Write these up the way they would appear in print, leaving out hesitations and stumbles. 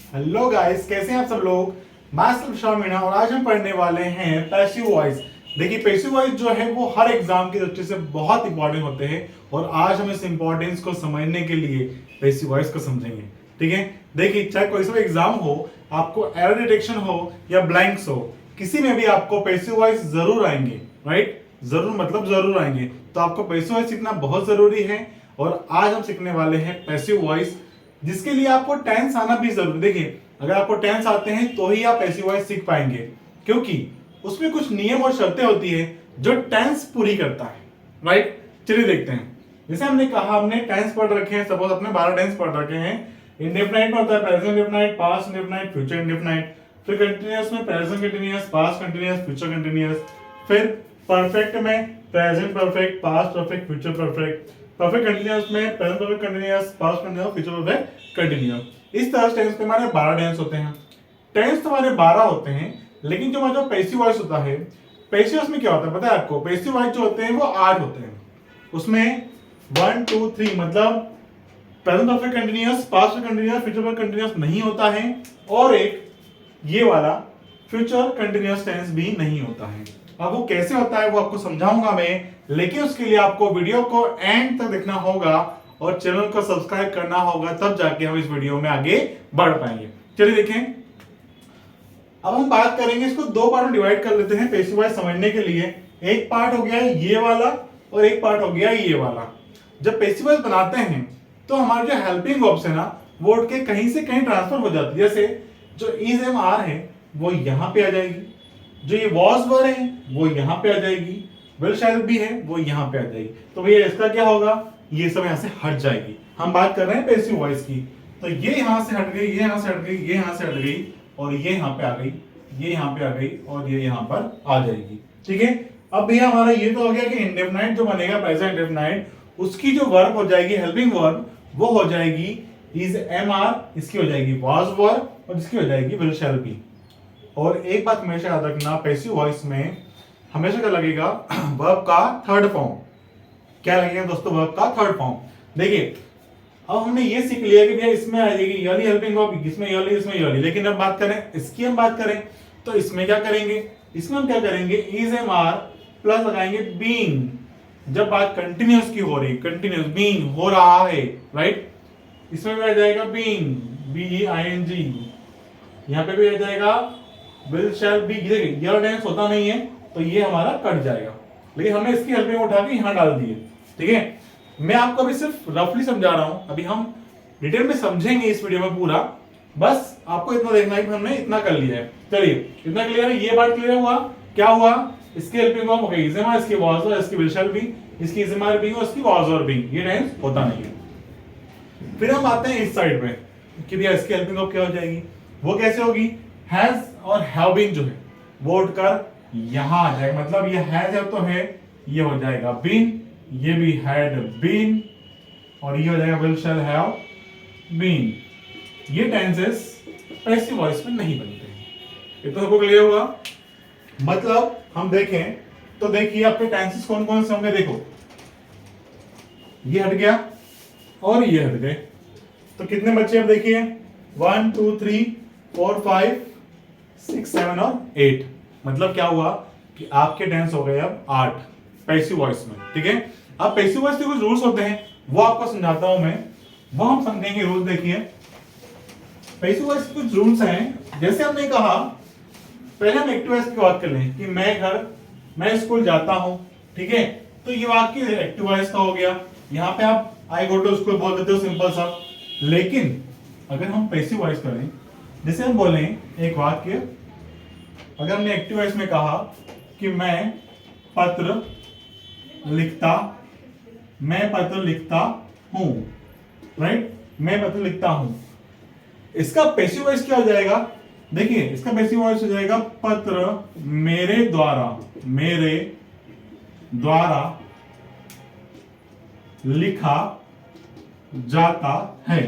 Hello guys, कैसे हैं आप सब लोग। मैं विशाल मीणा और आज हम पढ़ने वाले हैं पैसिव वॉइस। देखिए, पैसिव वॉइस जो है वो हर एग्जाम की दृष्टि से बहुत इंपॉर्टेंट होते हैं और आज हम इस इंपॉर्टेंस को समझने के लिए पैसिव वॉइस को समझेंगे। ठीक है, देखिए चाहे कोई सा एग्जाम हो, आपको एरर डिटेक्शन हो या ब्लैंक्स हो, किसी में भी आपको पैसिव वॉइस जरूर आएंगे। राइट, जरूर मतलब जरूर आएंगे। तो आपको पैसिव वॉइस सीखना बहुत जरूरी है और आज हम सीखने वाले हैं पैसिव वॉइस, जिसके लिए आपको टेंस आना भी जरूरी। देखिए, अगर आपको टेंस आते हैं तो ही आप पैसिव वॉइस सीख पाएंगे, क्योंकि उसमें कुछ नियम और शर्तें होती है जो टेंस पूरी करता है। राइट, चलिए देखते हैं। जैसे हमने कहा, हमने टेंस पढ़ रखे हैं, सपोज अपने 12 टेंस पढ़ रखे हैं। इंडेफिनाइट में होता है present indefinite, past indefinite, future indefinite. फिर कंटीन्यूअस में present continuous, past continuous, future continuous. फिर परफेक्ट में present perfect, past perfect, future perfect. Perfect continuous में present perfect continuous, past continuous, future perfect continuous. इस तरह टेंस पे हमारे 12 tense होते हैं। टेंस तो हमारे 12 होते हैं, लेकिन जो हमारा पैसिव वॉइस होता है, पैसिव वॉइस में क्या होता है पता है आपको। पैसिव वॉइस जो होते हैं वो 8 होते हैं। उसमें 1 2 3 मतलब present perfect continuous, past continuous, future perfect continuous नहीं होता है, और एक ये वाला फ्यूचर कंटीन्यूअस टेंस भी नहीं होता है। अब वो कैसे होता है वो आपको समझाऊंगा मैं, लेकिन उसके लिए आपको वीडियो को एंड तक देखना होगा और चैनल को सब्सक्राइब करना होगा, तब जाके हम इस वीडियो में आगे बढ़ पाएंगे। चलिए देखें, अब हम बात करेंगे, इसको दो पार्ट में डिवाइड कर लेते हैं पैसिव वॉइस समझने के लिए। एक पार्ट हो गया ये वाला और एक पार्ट हो गया ये वाला। जब पैसिव वॉइस बनाते हैं तो हमारे जो हेल्पिंग वर्ब्स है ना, वो उठ के कहीं से कहीं ट्रांसफर हो जाती है। जैसे जो इज एम आर है वो यहां पे आ जाएगी, जो ये वॉज वर है वो यहां पे आ जाएगी, विल शैल बी है वो यहां पे आ जाएगी। तो भैया इसका क्या होगा, ये सब यहां से हट जाएगी। हम बात कर रहे हैं पैसिव वॉइस की। तो ये यहां से हट गई, ये यहां से हट गई, ये यहां से हट गई और ये यहां पे आ गई, ये यहां पे आ गई और ये यहां पर आ जाएगी। ठीक है, अब भैया हमारा ये तो हो गया कि इंडेफिनाइट जो बनेगा प्रेजेंट इंडेफिनाइट, उसकी जो वर्ब हो जाएगी हेल्पिंग वर्ब, वो हो जाएगी इज एम आर, इसकी हो जाएगी वाज वर और इसकी हो जाएगी विल शैल बी। और एक बात हमेशा याद रखना, पैसिव वॉइस में हमेशा क्या लगेगा, वर्ब का थर्ड फॉर्म। क्या लगेगा दोस्तों, वर्ब का थर्ड फॉर्म। देखिए, अब हमने ये सीख लिया कि भैया इसमें आ जाएगी ये वाली हेल्पिंग वर्ब, इसमें ये वाली, इसमें ये वाली। लेकिन अब बात करें इसकी, हम बात करें तो इसमें क्या करेंगे, इसमें हम क्या करेंगे, इज एम आर प्लस लगाएंगे बीइंग। जब बात कंटिन्यूअस की हो रही, कंटिन्यूअस बीइंग हो रहा है, राइट, इसमें भी आ जाएगा being, B I N G. यहां पे भी आ जाएगा विल शैल बी। देखिए ये वाला टेंस होता नहीं है तो ये हमारा कट जाएगा, लेकिन हमने इसकी हेल्पिंग उठा के यहां डाल दी है। ठीक है, मैं आपको अभी सिर्फ रफली समझा रहा हूं, अभी हम डिटेल में समझेंगे इस वीडियो में पूरा। बस आपको इतना देखना है कि हमने इतना कर लिया है। चलिए, इतना क्लियर है, ये बात क्लियर हुआ। क्या हुआ, इसकी हेल्पिंग वर्ब हो गई इज एम आर, इसकी वाज वर, इसकी विल शैल बी, इसकी इज एम आर बीइंग और इसकी वाज वर बीइंग। ये टेंस होता नहीं है। फिर हम आते हैं इस साइड पे कि भैया इसकी हेल्पिंग वर्ब क्या हो जाएगी। वो कैसे होगी, हैज और हैव बीन जो है वो उठकर यहां आ जाएगा। मतलब ये हैज है तो है, ये हो जाएगा बीन, ये भी हैड बीन और ये हो जाएगा विल शैल हैव बीन। ये टेंसेस पैसिव वॉइस में नहीं बनते हैं। ये तो सबको क्लियर हुआ। मतलब हम देखें तो देखिए आपके टेंसेस कौन कौन से होंगे। देखो, ये हट गया और ये हट गए, तो कितने बच्चे अब देखिए, 1 2 3 4 5 6 7 और 8। मतलब क्या हुआ कि आपके टेंस हो गए अब 8 पैसिव वॉइस में। ठीक है, अब पैसिव वॉइस के कुछ रूल्स होते हैं, वो आपको समझाता हूं मैं, वो हम समझेंगे। रूल देखिए, पैसिव वॉइस के कुछ रूल्स हैं। जैसे हमने कहा, पहले हम एक्टिव वॉइस की बात कर लें कि मैं स्कूल जाता हूं। ठीक है, तो ये वाक्य एक्टिव वॉइस का हो गया। यहां पे आप आई गो टू स्कूल बोल देते हो, सिंपल सा। लेकिन अगर हम पैसिव वॉइस करें, जैसे हम बोलें एक वाक्य, अगर हमने एक्टिव वॉइस में कहा कि मैं पत्र लिखता हूं, राइट, मैं पत्र लिखता हूं, इसका पैसिव वॉइस क्या हो जाएगा। देखिए, इसका पैसिव वॉइस हो जाएगा पत्र मेरे द्वारा लिखा जाता है।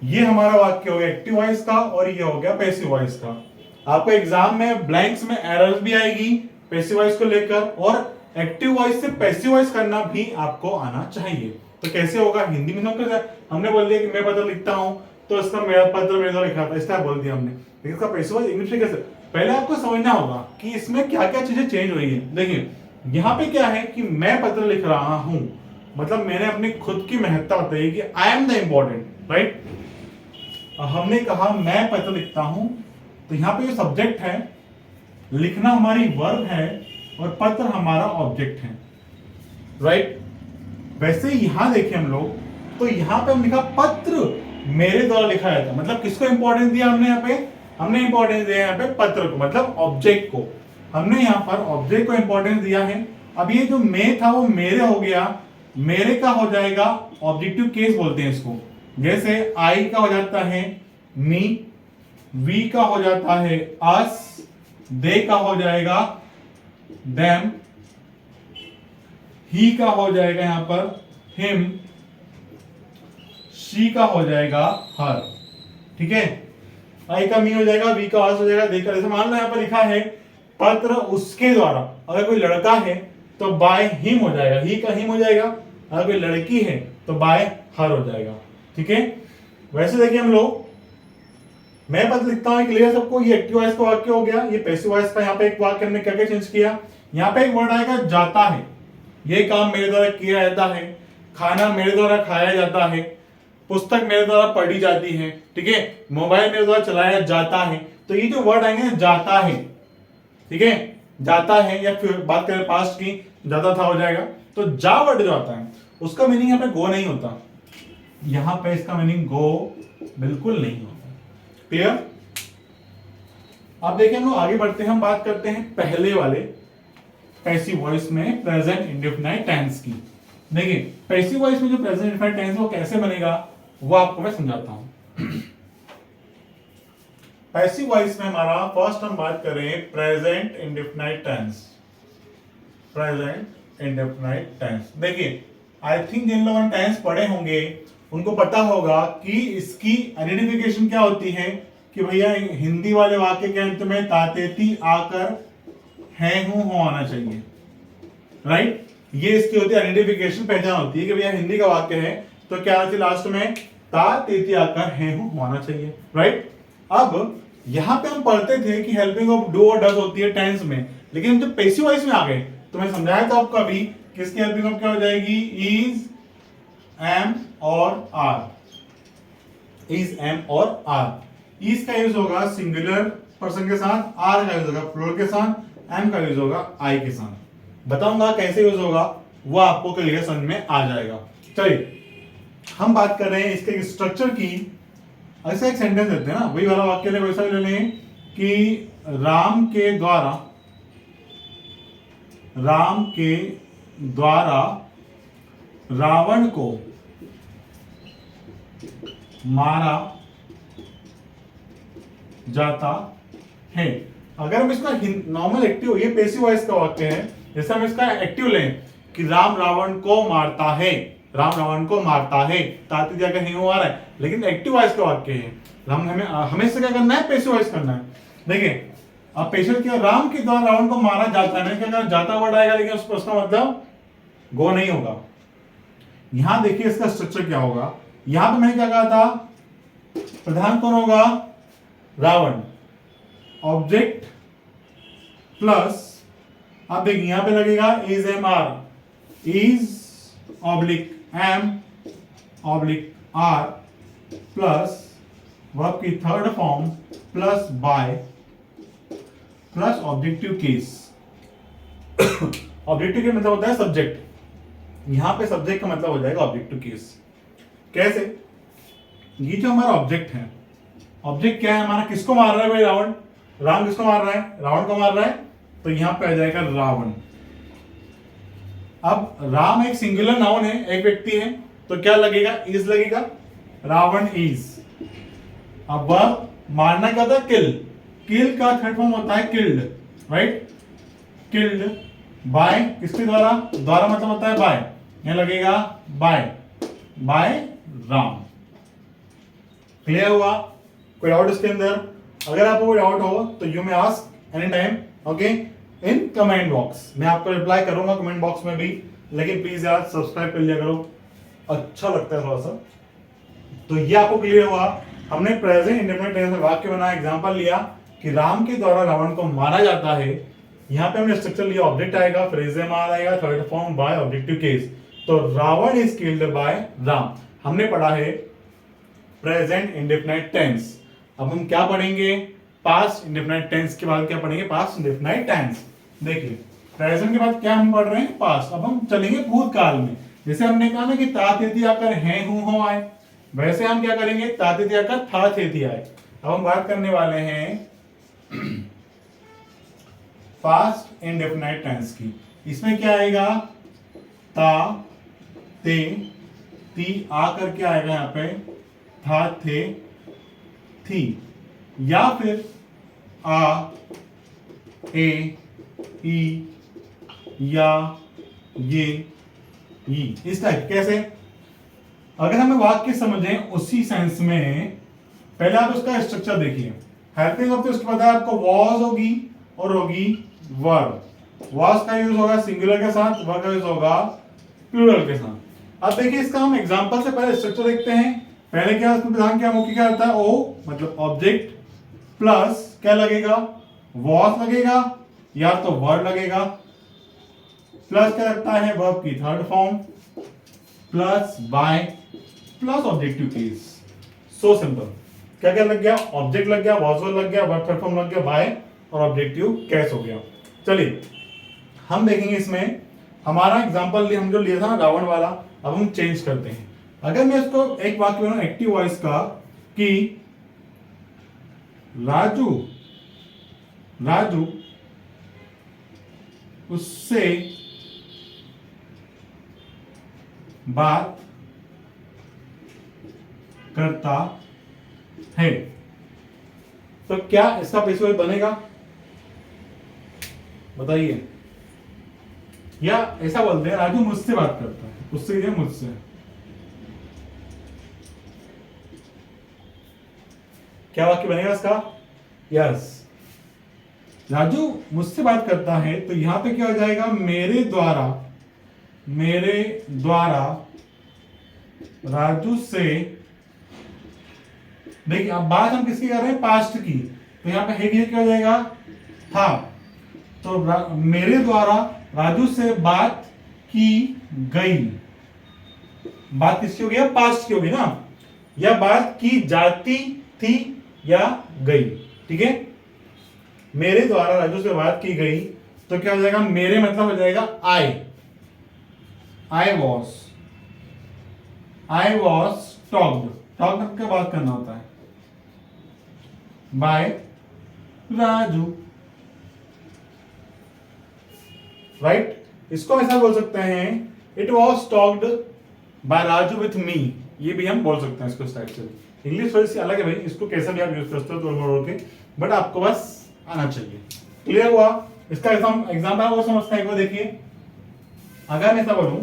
ये हमारा वाक्य हो गया एक्टिव वॉइस का और ये हो गया पैसिव वॉइस का। आपको एग्जाम में ब्लैंक्स में एरर्स भी आएगी पैसिव वॉइस को लेकर, और एक्टिव वॉइस से पैसिव वॉइस करना भी आपको आना चाहिए। तो कैसे होगा, हिंदी में हमने बोल दिया कि मैं पत्र लिखता हूं, तो इसका मेरा पत्र मेरे द्वारा लिखा था, इस टाइप बोल दिया हमने। लेकिन इसका पैसिव वॉइस इंग्लिश में कैसे, पहले आपको समझना होगा कि इसमें क्या क्या चीजें चेंज हुई है। देखिए यहाँ पे क्या है कि मैं पत्र लिख रहा हूं, मतलब मैंने अपनी खुद की महत्ता बताई कि I am the important, right. हमने कहा मैं पत्र लिखता हूं, तो यहाँ पे जो सब्जेक्ट है, लिखना हमारी वर्ब है और पत्र हमारा ऑब्जेक्ट है, राइट। वैसे यहां देखें हम लोग, तो यहां पे हम लिखा पत्र मेरे द्वारा लिखा जाता, मतलब किसको इंपॉर्टेंस दिया हमने यहाँ पे, हमने इंपॉर्टेंस दिया यहाँ पे पत्र को, मतलब ऑब्जेक्ट को। हमने यहाँ पर ऑब्जेक्ट को इंपॉर्टेंस दिया है। अब ये जो मैं था वो मेरे हो गया, मेरे का हो जाएगा ऑब्जेक्टिव केस बोलते हैं इसको। जैसे आई का हो जाता है मी, वी का हो जाता है अस, दे का हो जाएगा देम, ही का हो जाएगा यहां पर हिम, शी का हो जाएगा हर, ठीक है। आई का मी हो जाएगा, वी का अस हो जाएगा, दे का, जैसे मान लो यहां पर लिखा है पत्र उसके द्वारा, अगर कोई लड़का है तो बाय हिम हो जाएगा, ही का हिम हो जाएगा, अगर कोई लड़की है तो बाय हर हो जाएगा, ठीक है। वैसे देखिए हम लोग, मैं पत्र लिखता हूं, क्लियर सबको, ये एक्टिव वॉइस का वाक्य हो गया, ये पैसिव वॉइस का। यहाँ पे एक वाक्य हमने क्या क्या चेंज किया, यहाँ पे एक वर्ड आएगा जाता है, ये काम मेरे द्वारा किया जाता है, खाना मेरे द्वारा खाया जाता है, पुस्तक मेरे द्वारा पढ़ी जाती है, ठीक है, मोबाइल मेरे द्वारा चलाया जाता है। तो ये जो वर्ड आएंगे जाता है, ठीक है, जाता है, या फिर बात करें पास्ट की, जाता था हो जाएगा। तो जा वर्ड जो आता है उसका मीनिंग यहाँ पे गो नहीं होता, यहां पे इसका मीनिंग गो बिल्कुल नहीं होता, क्लियर। अब देखिए हम लोग आगे बढ़ते हैं, हम बात करते हैं पहले वाले पैसिव वॉइस में प्रेजेंट इंडेफिनाइट टेंस की। देखिए पैसिव वॉइस में जो प्रेजेंट इंडेफिनाइट टेंस वो कैसे बनेगा वो आपको मैं समझाता हूं। पैसिव वॉइस में हमारा फर्स्ट हम बात करें present indefinite tense, present indefinite tense. देखिए आई थिंक जिन लोगों ने टेंस पढ़े होंगे उनको पता होगा कि इसकी आइडेंटिफिकेशन क्या होती है कि भैया हिंदी वाले वाक्य के अंत में तातेती आकर है हूं हो आना चाहिए, राइट। ये इसकी होती है आइडेंटिफिकेशन, पहचान होती है कि भैया हिंदी का वाक्य है तो क्या आना चाहिए लास्ट में, तातेती आकर है हूं हो आना चाहिए, राइट। अब यहां पे हम पढ़ते थे कि हेल्पिंग ऑफ डू और डज होती है टेंस में, लेकिन जब पैसिव वॉइस में आ गए तो मैं समझाया था आपको अभी किसकी हेल्पिंग ऑफ क्या हो जाएगी, इज, एम और आर, इज, एम और आर। इज का यूज होगा सिंगुलर पर्सन के साथ, आर का यूज होगा प्लूरल के साथ, एम का यूज होगा आई के साथ। बताऊंगा कैसे यूज होगा वो आपको क्लियर समझ में आ जाएगा। चलिए हम बात कर रहे हैं इसके स्ट्रक्चर की। ऐसा एक सेंटेंस देते हैं ना, वही वाला वाक्य ले वैसा ले लें कि राम के द्वारा रावण को मारा जाता है। अगर हम इसका नॉर्मल एक्टिव, ये पैसिव वॉइस का वाक्य है, जैसे हम इसका एक्टिव लें कि राम रावण को मारता है, राम रावण को मारता है, ताती जगह नहीं आ रहा है, लेकिन एक्टिव वॉइस का वाक्य है। हमें इससे क्या करना है, पैसिव वॉइस करना है। देखिए अब पैसिव क्या, राम के द्वारा रावण को मारा जाता है, मैंने क्या कहा जाता वर्ड आएगा, लेकिन उसका मतलब गो नहीं होगा। यहां देखिए इसका स्ट्रक्चर क्या होगा, यहां पे मैंने क्या कहा था, प्रधान कौन होगा, रावण, ऑब्जेक्ट प्लस, अब देखिए यहां पे लगेगा is, am, are, is oblique am oblique are plus verb की third form plus by plus objective case. Objective case मतलब होता है सब्जेक्ट, यहां पे सब्जेक्ट का मतलब हो जाएगा ऑब्जेक्टिव केस। कैसे, ये जो हमारा ऑब्जेक्ट है, ऑब्जेक्ट क्या है हमारा, किसको मार रहा है भाई, रावण, राम किसको मार रहा है, रावण को मार रहा है, तो यहां पे आ जाएगा रावण। अब राम एक सिंगुलर नाउन है, एक व्यक्ति है, तो क्या लगेगा, इज लगेगा, रावण इज। अब वर्ब मारना क्या था, किल, किल का थर्ड फॉर्म होता है किल्ड, राइट, किल्ड। बाय किसके द्वारा, द्वारा मतलब होता है बाय, यहां लगेगा बाय, बाय राम। क्लियर हुआ, कोई डाउट इसके अंदर? अगर आपको कोई डाउट हो तो you may ask any time, okay, in comment box, मैं आपको रिप्लाई करूंगा कमेंट बॉक्स में भी, लेकिन प्लीज यार सब्सक्राइब कर लिया करो, अच्छा लगता है थोड़ा सा। तो ये आपको क्लियर हुआ हमने प्रेजेंट इंडेफिनिट टेंस में वाक्य बनाया, एग्जांपल लिया कि राम के द्वारा रावण को मारा जाता है। यहाँ पे हमने स्ट्रक्चर लिया, ऑब्जेक्ट आएगा, फ्रेज मार आएगा, third form by objective case. तो Ravan is killed by Ram. हमने पढ़ा है प्रेजेंट इंडेफिनिट टेंस। अब हम क्या पढ़ेंगे? पास्ट इंडेफिनिट टेंस के बाद क्या पढ़ेंगे? Past indefinite tense. देखिए प्रेजेंट के बाद क्या हम पढ़ रहे हैं? पास्ट। अब हम चलेंगे भूतकाल में। जैसे हमने कहा ना कि ता तिथि आकर हैं हूं हो आए, वैसे हम क्या करेंगे? ता तिथि आकर था तिथि आए। अब हम बात करने वाले हैं पास्ट इंडेफिनिट टेंस की। इसमें क्या आएगा? ता ते ती आकर क्या आएगा? यहाँ पे था थे थी, या फिर आ ए ई या ये ई, इस टाइप। कैसे? अगर हमें वाक्य समझें उसी सेंस में, पहले आप उसका स्ट्रक्चर देखिए। हेल्पिंग ऑफ, उसके बाद आपको वॉज होगी और होगी वर। वॉज का यूज होगा सिंगुलर के साथ, वर का यूज होगा प्लूरल के साथ। अब देखिए इसका हम एग्जांपल से पहले स्ट्रक्चर देखते हैं। पहले क्या उसमें विधान क्या मुख्य क्या होता है? ओ मतलब ऑब्जेक्ट प्लस क्या लगेगा? वॉज लगेगा या तो वर्ड लगेगा, प्लस क्या लगता है? वर्ब की third form, plus by, plus objective case. So simple. क्या क्या लग गया? ऑब्जेक्ट लग गया, वॉज वर्ड लग गया, वर्ब थर्ड फॉर्म लग गया, बाय और ऑब्जेक्टिव केस हो गया। चलिए हम देखेंगे इसमें हमारा एग्जांपल हम जो लिया था ना रावण वाला, अब हम चेंज करते हैं। अगर मैं इसको एक वाक्य बनाऊं एक्टिव वॉइस का कि राजू उससे बात करता है, तो क्या इसका पैसिव बनेगा? बताइए। या ऐसा बोलते हैं राजू मुझसे बात करता है, उससे क्या? मुझसे। क्या वाक्य बनेगा इसका? यस, राजू मुझसे बात करता है, तो यहां पे क्या हो जाएगा? मेरे द्वारा राजू से। देखिए अब बात हम किसकी कर रहे हैं? पास्ट की। तो यहां पे है क्या हो जाएगा? था। तो मेरे द्वारा राजू से बात की गई। बात किसकी होगी? पास्ट की होगी ना। या बात की जाती थी या गई। ठीक है, मेरे द्वारा राजू से बात की गई, तो क्या हो जाएगा? मेरे मतलब हो जाएगा आई वॉज टॉक्ड क्या बात करना होता है? बाय राजू। राइट? इसको ऐसा बोल सकते हैं, it was talked by Raju with me. ये भी हम बोल सकते हैं इसको स्टाइल से। इंग्लिश थोड़ी सी अलग है भाई, इसको कैसे भी आप यूज कर सकते हो के, बट आपको बस आना चाहिए। क्लियर हुआ? इसका एग्जाम्पल आप समझते हैं। देखिए अगर मैं ऐसा बोलूं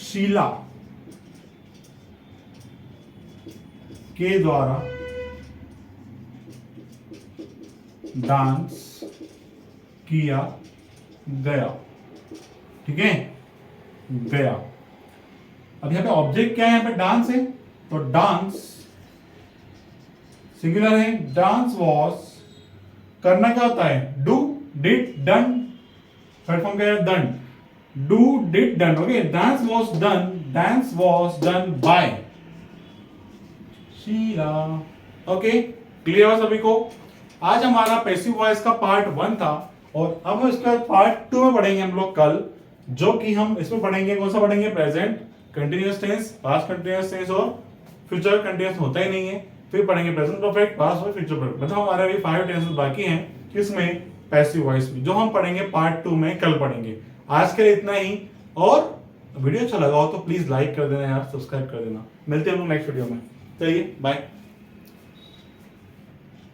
शीला के द्वारा डांस किया गया। ठीक है, गया। अब यहां पे ऑब्जेक्ट क्या है? यहां पे डांस है, तो डांस सिंगुलर है। डांस वॉज, करना क्या होता है? Do, did, done. Third form क्या है? Done. Do, did, done. Okay, dance was done by Sheela. Okay, clear हो सभी को? आज हमारा पैसिव वॉइस का पार्ट 1 था, और अब हम इसका पार्ट 2 में पढ़ेंगे हम लोग कल, जो कि हम इसमें पढ़ेंगे। कौन सा पढ़ेंगे? Present continuous tense, past continuous tense और फ्यूचर कंटिन्यूअस होता ही नहीं है। फिर पढ़ेंगे प्रेजेंट परफेक्ट, पास्ट और फ्यूचर परफेक्ट। मतलब हमारे अभी 5 टेंसेस बाकी हैं किसमें? पैसिव वॉइस में, जो हम पढ़ेंगे पार्ट 2 में, कल पढ़ेंगे। आज के लिए इतना ही, और वीडियो अच्छा लगा हो तो प्लीज लाइक कर देना यार, सब्सक्राइब कर देना। मिलते हैं हम लोग नेक्स्ट वीडियो में। चलिए बाय।